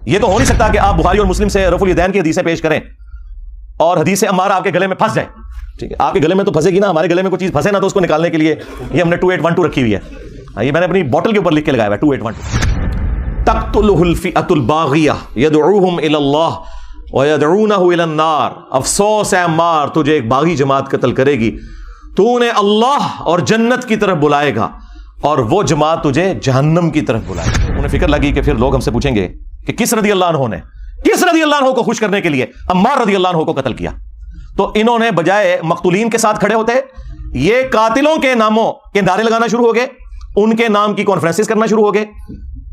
یہ تو ہو نہیں سکتا کہ آپ بخاری اور مسلم سے رفع الیدین کی حدیثیں پیش کریں اور حدیث عمار آپ کے گلے میں پھنس جائے. ٹھیک ہے, آپ کے گلے میں تو پھنسے گی نا, ہمارے گلے میں کوئی چیز پھنسے نا تو اس کو نکالنے کے لیے یہ ہم نے 2812 رکھی ہوئی ہے. یہ میں نے اپنی بوٹل کے اوپر لکھ کے لگایا ہوا ہے 2812. تقتلہ الفئۃ الباغیہ یدعوہم الی اللہ ویدعونہ الی النار. افسوس ہے عمار, تجھے ایک باغی جماعت قتل کرے گی, تو انہیں اللہ اور جنت کی طرف بلائے گا اور وہ جماعت تجھے جہنم کی طرف بلائے گی. انہیں فکر لگی کہ پھر لوگ ہم سے پوچھیں گے کہ کس رضی اللہ عنہ نے, کس رضی اللہ عنہ کو خوش کرنے کے لیے عمار رضی اللہ عنہ کو قتل کیا. تو انہوں نے بجائے مقتولین کے ساتھ کھڑے ہوتے, یہ قاتلوں کے ناموں کے نعرے لگانا شروع ہو گئے, ان کے نام کی کانفرنسز کرنا شروع ہو گئے.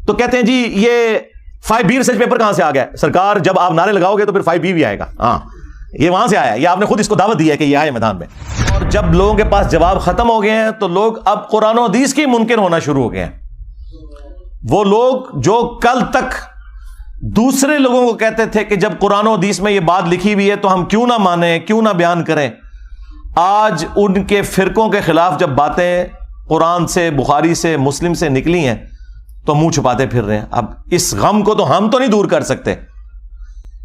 تو کہتے ہیں جی یہ 5B ریسرچ پیپر کہاں سے آ گیا؟ سرکار جب آپ نعرے لگاؤ گے تو پھر 5B بھی آئے گا. ہاں یہ وہاں سے آیا ہے, یہ آپ نے خود اس کو دعوت دی ہے کہ یہ آئے میدان میں. اور جب لوگوں کے پاس جواب ختم ہو گئے ہیں تو لوگ اب قرآن و حدیث کی منکر ہونا شروع ہو گئے ہیں. وہ لوگ جو کل تک دوسرے لوگوں کو کہتے تھے کہ جب قرآن و حدیث میں یہ بات لکھی ہوئی ہے تو ہم کیوں نہ مانیں, کیوں نہ بیان کریں, آج ان کے فرقوں کے خلاف جب باتیں قرآن سے, بخاری سے, مسلم سے نکلی ہیں تو منہ چھپاتے پھر رہے ہیں. اب اس غم کو تو ہم تو نہیں دور کر سکتے.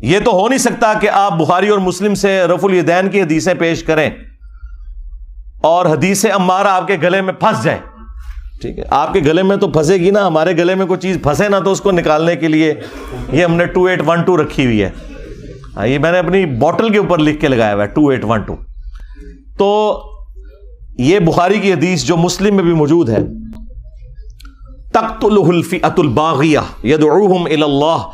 یہ تو ہو نہیں سکتا کہ آپ بخاری اور مسلم سے رفع الیدین کی حدیثیں پیش کریں اور حدیث عمار آپ کے گلے میں پھنس جائے. ٹھیک ہے, آپ کے گلے میں تو پھنسے گی نا, ہمارے گلے میں کوئی چیز پھنسے نا تو اس کو نکالنے کے لیے یہ ہم نے 2812 رکھی ہوئی ہے. یہ میں نے اپنی بوٹل کے اوپر لکھ کے لگایا ہوا ہے 2812. تو یہ بخاری کی حدیث جو مسلم میں بھی موجود ہے, تقتلہ الفئۃ الباغیہ یدعوہم الی اللہ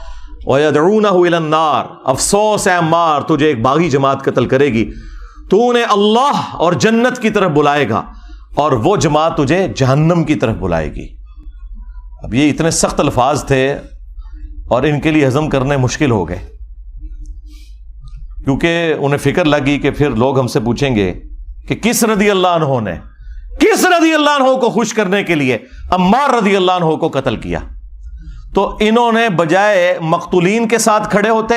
ویدعونہ الی النار. افسوس ہے عمار, تجھے ایک باغی جماعت قتل کرے گی, تو انہیں اللہ اور جنت کی طرف بلائے گا اور وہ جماعت تجھے جہنم کی طرف بلائے گی. اب یہ اتنے سخت الفاظ تھے اور ان کے لیے ہضم کرنے مشکل ہو گئے, کیونکہ انہیں فکر لگی کہ پھر لوگ ہم سے پوچھیں گے کہ کس رضی اللہ عنہ نے, کس رضی اللہ عنہ کو خوش کرنے کے لیے عمار رضی اللہ عنہ کو قتل کیا. تو انہوں نے بجائے مقتولین کے ساتھ کھڑے ہوتے,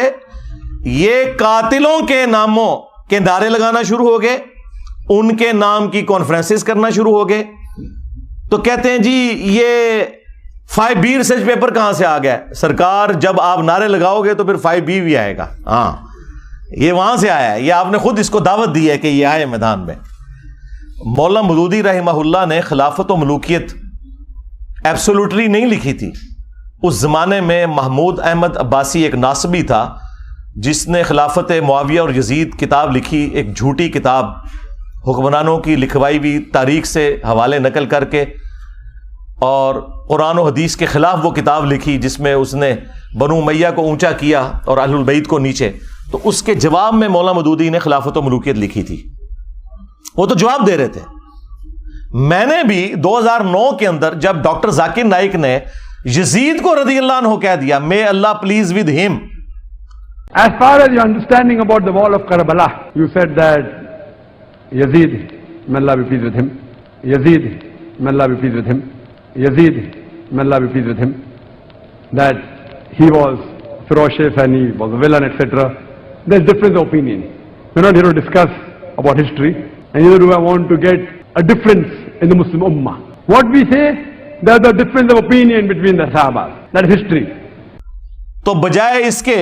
یہ قاتلوں کے ناموں کے نعرے لگانا شروع ہو گئے, ان کے نام کی کانفرنسز کرنا شروع ہو گئے. تو کہتے ہیں جی یہ 5B ریسرچ پیپر کہاں سے آ گیا؟ سرکار جب آپ نعرے لگاؤ گے تو پھر 5B بھی آئے گا. ہاں یہ وہاں سے آیا ہے, یہ آپ نے خود اس کو دعوت دی ہے کہ یہ آئے میدان میں. مولانا مودودی رحمہ اللہ نے خلافت و ملوکیت ایبسولوٹلی نہیں لکھی تھی. اس زمانے میں محمود احمد عباسی ایک ناصبی تھا جس نے خلافت معاویہ اور یزید کتاب لکھی, ایک جھوٹی کتاب, حکمرانوں کی لکھوائی ہوئی تاریخ سے حوالے نقل کر کے, اور قرآن و حدیث کے خلاف وہ کتاب لکھی جس میں اس نے بنو امیہ کو اونچا کیا اور اہل البیت کو نیچے. تو اس کے جواب میں مولانا مودودی نے خلافت و ملوکیت لکھی تھی. وہ تو جواب دے رہے تھے. میں نے بھی 2009 کے اندر جب ڈاکٹر ذاکر نائک نے یزید کو رضی اللہ عنہ کہہ دیا, may Allah please with him. As far as your understanding about the wall of Karbala, you said that Yazid, may Allah be pleased with him, Yazid, may Allah be pleased with him, Yazid, may Allah be pleased with him, that he was ferocious and he was a villain, etc. There's difference of opinion. We're not here to discuss about history, and neither do I want to get a difference in the Muslim Ummah. What we say, there's a difference of opinion between the Sahaba. That is history. تو بجائے اس کے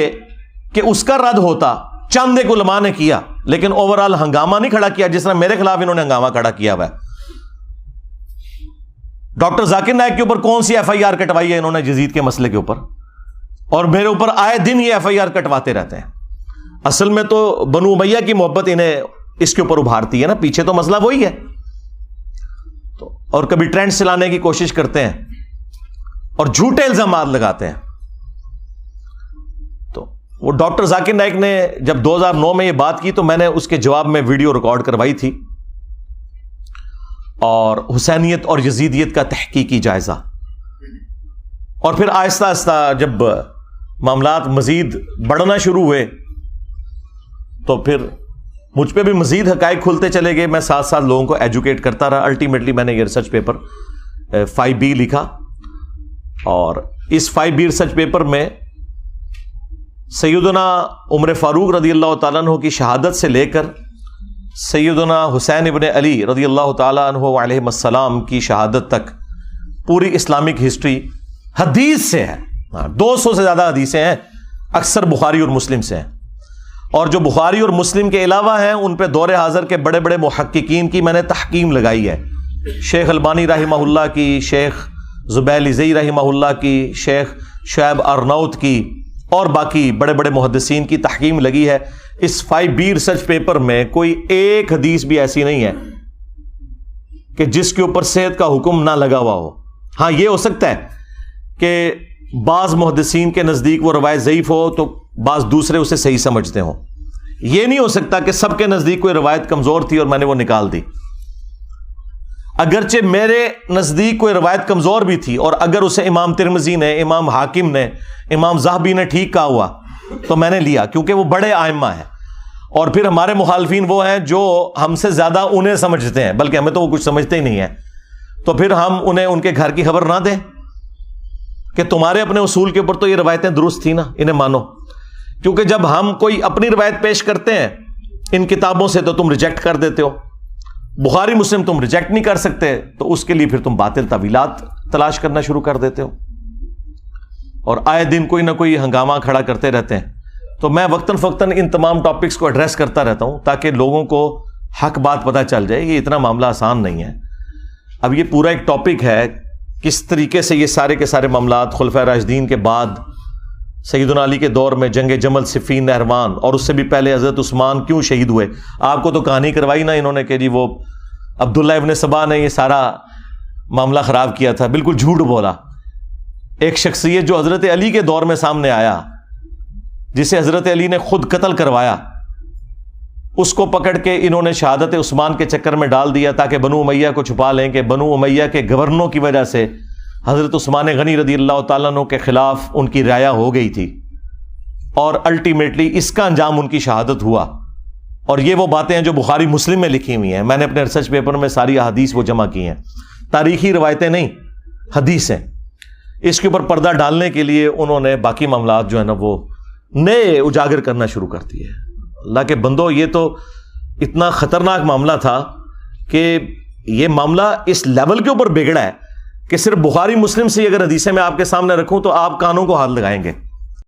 کہ اس کا رد ہوتا, چند ایک علماء نے کیا, لیکن اوورال ہنگامہ نہیں کھڑا کیا جس طرح میرے خلاف انہوں نے ہنگامہ کھڑا کیا ہوا ہے. ڈاکٹر ذاکر نائک کے اوپر کون سی FIR کٹوائی ہے انہوں نے یزید کے مسئلے کے اوپر, اور میرے اوپر آئے دن یہ FIR کٹواتے رہتے ہیں. اصل میں تو بنو امیہ کی محبت انہیں اس کے اوپر ابھارتی ہے نا, پیچھے تو مسئلہ وہی ہے. تو اور کبھی ٹرینڈ چلانے کی کوشش کرتے ہیں اور جھوٹے الزامات لگاتے ہیں. تو وہ ڈاکٹر ذاکر نائک نے جب 2009 میں یہ بات کی تو میں نے اس کے جواب میں ویڈیو ریکارڈ کروائی تھی, اور حسینیت اور یزیدیت کا تحقیقی جائزہ. اور پھر آہستہ آہستہ جب معاملات مزید بڑھنا شروع ہوئے تو پھر مجھ پہ بھی مزید حقائق کھلتے چلے گئے. میں ساتھ ساتھ لوگوں کو ایجوکیٹ کرتا رہا. الٹیمیٹلی میں نے یہ ریسرچ پیپر 5B لکھا, اور اس 5B ریسرچ پیپر میں سیدنا عمر فاروق رضی اللہ تعالیٰ عنہ کی شہادت سے لے کر سیدنا حسین ابن علی رضی اللہ تعالیٰ عنہ علیہ السلام کی شہادت تک پوری اسلامک ہسٹری حدیث سے ہے. 200 سے زیادہ حدیثیں ہیں، اکثر بخاری اور مسلم سے ہیں، اور جو بخاری اور مسلم کے علاوہ ہیں ان پہ دور حاضر کے بڑے بڑے محققین کی میں نے تحکیم لگائی ہے، شیخ البانی رحمہ اللہ کی، شیخ زبیل زئی رحمہ اللہ کی، شیخ شعیب ارناؤت کی، اور باقی بڑے بڑے محدثین کی تحکیم لگی ہے۔ اس 5B ریسرچ پیپر میں کوئی ایک حدیث بھی ایسی نہیں ہے کہ جس کے اوپر صحت کا حکم نہ لگا ہوا ہو۔ ہاں یہ ہو سکتا ہے کہ بعض محدثین کے نزدیک وہ روایت ضعیف ہو تو بعض دوسرے اسے صحیح سمجھتے ہوں، یہ نہیں ہو سکتا کہ سب کے نزدیک کوئی روایت کمزور تھی اور میں نے وہ نکال دی۔ اگرچہ میرے نزدیک کوئی روایت کمزور بھی تھی اور اگر اسے امام ترمذی نے، امام حاکم نے، امام ذہبی نے ٹھیک کہا ہوا تو میں نے لیا، کیونکہ وہ بڑے ائمہ ہیں، اور پھر ہمارے مخالفین وہ ہیں جو ہم سے زیادہ انہیں سمجھتے ہیں، بلکہ ہمیں تو وہ کچھ سمجھتے ہی نہیں ہیں، تو پھر ہم انہیں ان کے گھر کی خبر نہ دیں کہ تمہارے اپنے اصول کے اوپر تو یہ روایتیں درست تھیں نا، انہیں مانو، کیونکہ جب ہم کوئی اپنی روایت پیش کرتے ہیں ان کتابوں سے تو تم ریجیکٹ کر دیتے ہو، بخاری مسلم تم ریجیکٹ نہیں کر سکتے، تو اس کے لیے پھر تم باطل تعویلات تلاش کرنا شروع کر دیتے ہو، اور آئے دن کوئی نہ کوئی ہنگامہ کھڑا کرتے رہتے ہیں۔ تو میں وقتاً فوقتاً ان تمام ٹاپکس کو ایڈریس کرتا رہتا ہوں تاکہ لوگوں کو حق بات پتہ چل جائے۔ یہ اتنا معاملہ آسان نہیں ہے۔ اب یہ پورا ایک ٹاپک ہے کس طریقے سے یہ سارے کے سارے معاملات خلفائے راشدین کے بعد سیدنا علی کے دور میں جنگ جمل، صفین، نہروان، اور اس سے بھی پہلے حضرت عثمان کیوں شہید ہوئے۔ آپ کو تو کہانی کروائی نا انہوں نے کہ جی وہ عبداللہ ابن سبا نے یہ سارا معاملہ خراب کیا تھا، بالکل جھوٹ بولا۔ ایک شخصیت جو حضرت علی کے دور میں سامنے آیا، جسے حضرت علی نے خود قتل کروایا، اس کو پکڑ کے انہوں نے شہادت عثمان کے چکر میں ڈال دیا تاکہ بنو امیہ کو چھپا لیں کہ بنو امیہ کے گورنروں کی وجہ سے حضرت عثمان غنی رضی اللہ تعالیٰ عنہ کے خلاف ان کی رائے ہو گئی تھی، اور الٹیمیٹلی اس کا انجام ان کی شہادت ہوا۔ اور یہ وہ باتیں ہیں جو بخاری مسلم میں لکھی ہوئی ہیں، میں نے اپنے ریسرچ پیپر میں ساری احادیث وہ جمع کی ہیں، تاریخی روایتیں نہیں، حدیثیں۔ اس کے اوپر پردہ ڈالنے کے لیے انہوں نے باقی معاملات جو ہے نا وہ نئے اجاگر کرنا شروع کر دیے۔ اللہ کے بندو، یہ تو اتنا خطرناک معاملہ تھا کہ یہ معاملہ اس لیول کے اوپر بگڑا ہے کہ صرف بخاری مسلم سے اگر حدیثیں میں آپ کے سامنے رکھوں تو آپ کانوں کو ہاتھ لگائیں گے۔